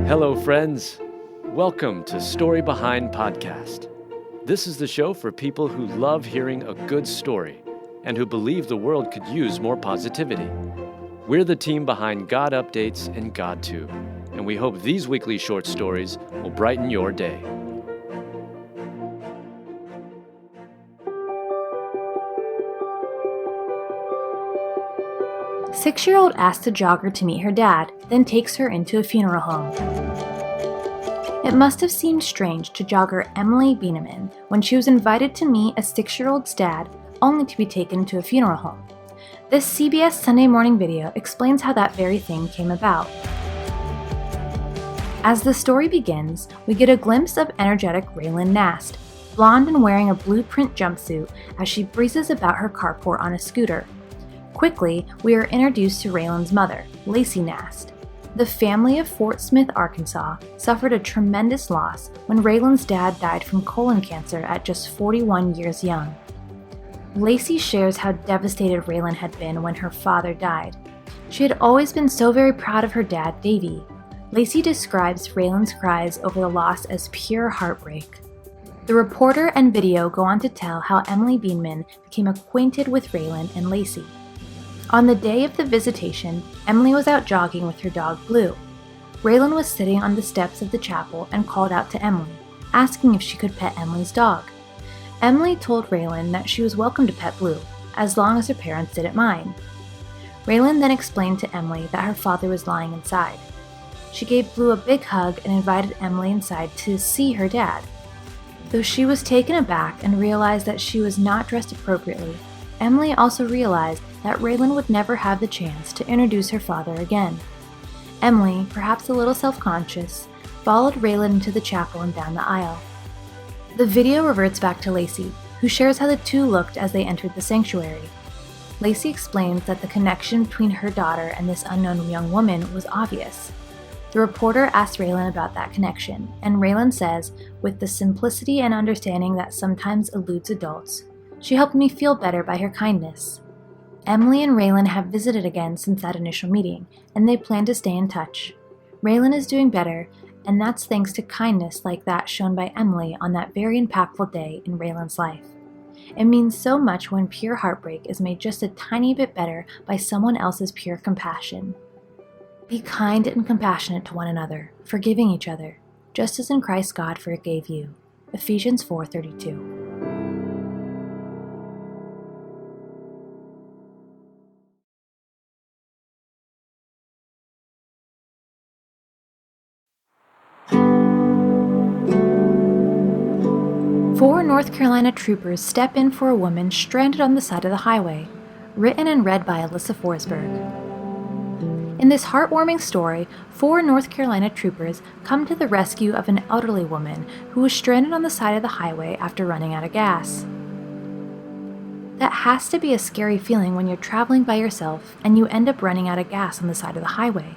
Hello, friends. Welcome to Story Behind Podcast. This is the show for people who love hearing a good story and who believe the world could use more positivity. We're the team behind GodUpdates and GodTube, and we hope these weekly short stories will brighten your day. Six-year-old asks a jogger to meet her dad, then takes her into a funeral home. It must have seemed strange to jogger Emily Beineman when she was invited to meet a 6-year-old's dad, only to be taken to a funeral home. This CBS Sunday Morning video explains how that very thing came about. As the story begins, we get a glimpse of energetic Raylan Nast, blonde and wearing a blue print jumpsuit as she breezes about her carport on a scooter. Quickly, we are introduced to Raylan's mother, Lacey Nast. The family of Fort Smith, Arkansas, suffered a tremendous loss when Raylan's dad died from colon cancer at just 41 years young. Lacey shares how devastated Raylan had been when her father died. She had always been so very proud of her dad, Davy. Lacey describes Raylan's cries over the loss as pure heartbreak. The reporter and video go on to tell how Emily Beineman became acquainted with Raylan and Lacey. On the day of the visitation, Emily was out jogging with her dog Blue. Raylan was sitting on the steps of the chapel and called out to Emily, asking if she could pet Emily's dog. Emily told Raylan that she was welcome to pet Blue, as long as her parents didn't mind. Raylan then explained to Emily that her father was lying inside. She gave Blue a big hug and invited Emily inside to see her dad. Though she was taken aback and realized that she was not dressed appropriately, Emily also realized that Raylan would never have the chance to introduce her father again. Emily, perhaps a little self-conscious, followed Raylan into the chapel and down the aisle. The video reverts back to Lacey, who shares how the two looked as they entered the sanctuary. Lacey explains that the connection between her daughter and this unknown young woman was obvious. The reporter asks Raylan about that connection, and Raylan says, with the simplicity and understanding that sometimes eludes adults, "She helped me feel better by her kindness." Emily and Raylan have visited again since that initial meeting, and they plan to stay in touch. Raylan is doing better, and that's thanks to kindness like that shown by Emily on that very impactful day in Raylan's life. It means so much when pure heartbreak is made just a tiny bit better by someone else's pure compassion. Be kind and compassionate to one another, forgiving each other, just as in Christ God forgave you. Ephesians 4:32. Four North Carolina troopers step in for a woman stranded on the side of the highway. Written and read by Alyssa Forsberg. In this heartwarming story, 4 North Carolina troopers come to the rescue of an elderly woman who was stranded on the side of the highway after running out of gas. That has to be a scary feeling when you're traveling by yourself and you end up running out of gas on the side of the highway.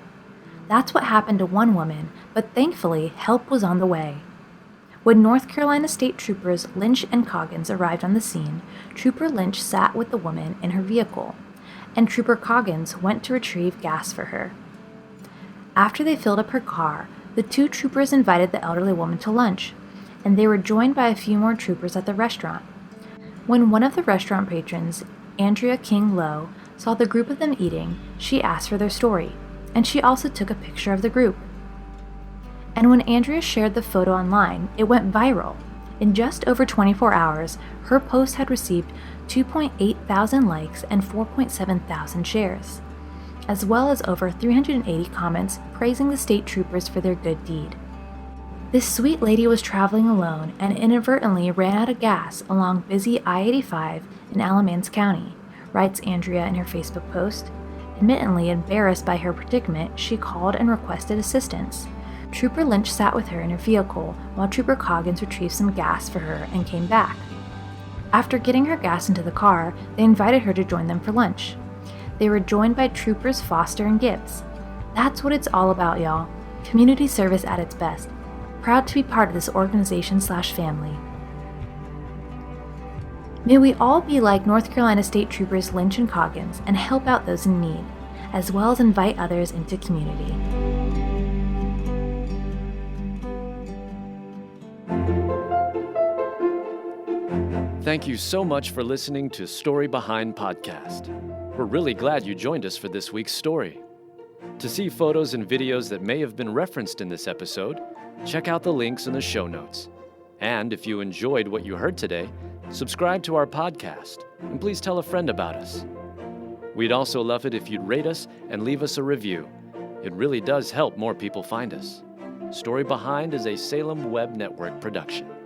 That's what happened to one woman, but thankfully, help was on the way. When North Carolina State Troopers Lynch and Coggins arrived on the scene, Trooper Lynch sat with the woman in her vehicle, and Trooper Coggins went to retrieve gas for her. After they filled up her car, the 2 troopers invited the elderly woman to lunch, and they were joined by a few more troopers at the restaurant. When one of the restaurant patrons, Andrea King Lowe, saw the group of them eating, she asked for their story, and she also took a picture of the group. And when Andrea shared the photo online, it went viral. In just over 24 hours, her post had received 2.8 thousand likes and 4.7 thousand shares, as well as over 380 comments praising the state troopers for their good deed. This sweet lady was traveling alone and inadvertently ran out of gas along busy I-85 in Alamance County, writes Andrea in her Facebook post. Admittedly embarrassed by her predicament, she called and requested assistance. Trooper Lynch sat with her in her vehicle while Trooper Coggins retrieved some gas for her and came back. After getting her gas into the car, they invited her to join them for lunch. They were joined by Troopers Foster and Gibbs. That's what it's all about, y'all. Community service at its best. Proud to be part of this organization/family. May we all be like North Carolina State Troopers Lynch and Coggins and help out those in need, as well as invite others into community. Thank you so much for listening to Story Behind Podcast. We're really glad you joined us for this week's story. To see photos and videos that may have been referenced in this episode, check out the links in the show notes. And if you enjoyed what you heard today, subscribe to our podcast, and please tell a friend about us. We'd also love it if you'd rate us and leave us a review. It really does help more people find us. Story Behind is a Salem Web Network production.